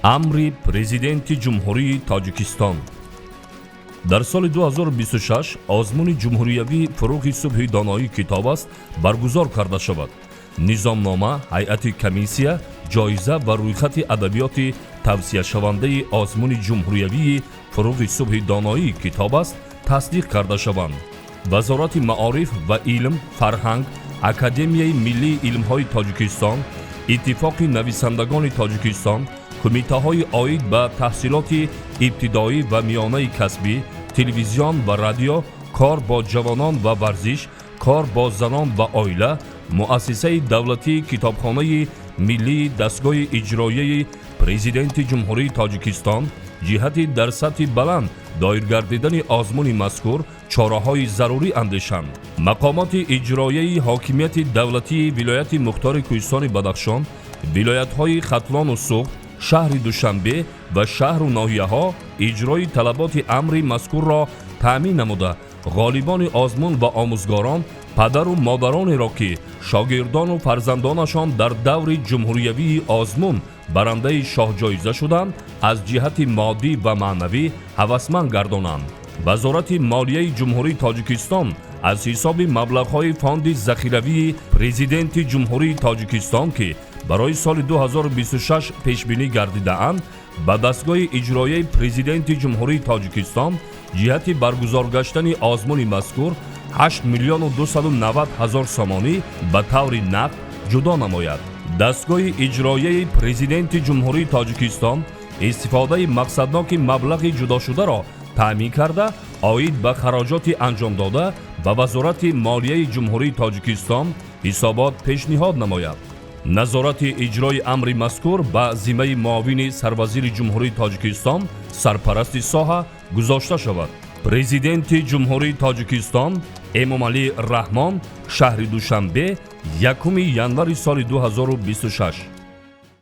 امر پرزیدنت جمهوری تاجیکستان. در سال 2026 آزمون جمهوریوی فروغ صبح دانایی کتاب است برگزار کرده شود. نظامنامه، هیئت کمیسیه، جایزه و رویخط ادبیات توصیه شونده آزمون جمهوریوی فروغ صبح دانایی کتاب است تصدیق کرده شوند. وزارت معارف و علم، فرهنگ، اکادمیای ملی علم‌های تاجیکستان، اتفاق نویسندگان تاجیکستان، کمیته‌های عاید به تحصیلات ابتدایی و میانه کسبی، تلویزیون و رادیو، کار با جوانان و ورزش، کار با زنان و عائله، مؤسسه دولتی کتابخانه ملی، دستگاه اجرایی پرزیدنت جمهوری تاجیکستان جهت در سطح بلند دایر گردیدن آزمون مذکور چاره‌های ضروری اندیشند. مقامات اجرایی حاکمیت دولتی ولایت مختار کوهستان بدخشان، ولایت‌های ختلان و سوخت، شهر دوشنبه و شهر و ناحیه‌ها اجرای طلبات امر مذکور را تامین نموده غالبان آزمون و آموزگاران، پدر و مادرانی را که شاگردان و فرزندانشان در دور جمهوریوی آزمون برنده شاه جایزه شدند از جهت مادی و معنوی هوسمند گردانند. وزارت مالیه جمهوری تاجیکستان از حساب مبلغ‌های فاند ذخیروی پرزیدنت جمهوری تاجیکستان که برای سال 2026 پیش بینی گردیده اند به دستگاه اجرایی پرزیدنت جمهوری تاجیکستان جهت برگزار گشتن آزمون مذکور 8 میلیون و 290 هزار سامانی به طور نقد جدا نماید. دستگاه اجرایی پرزیدنت جمهوری تاجیکستان استفاده مقصدناک مبلغ جدا شده را تامین کرده عاید به خراجات انجام داده به وزارت مالیه جمهوری تاجیکستان حسابات پیشنهاد نماید. نظارت اجرای امر مذکور به ذمه معاون سروزیر جمهوری تاجیکستان سرپرست ساحه گذاشته شود. پرزیدنت جمهوری تاجیکستان امامعلی رحمان، شهر دوشنبه، 1 ینور سال 2026.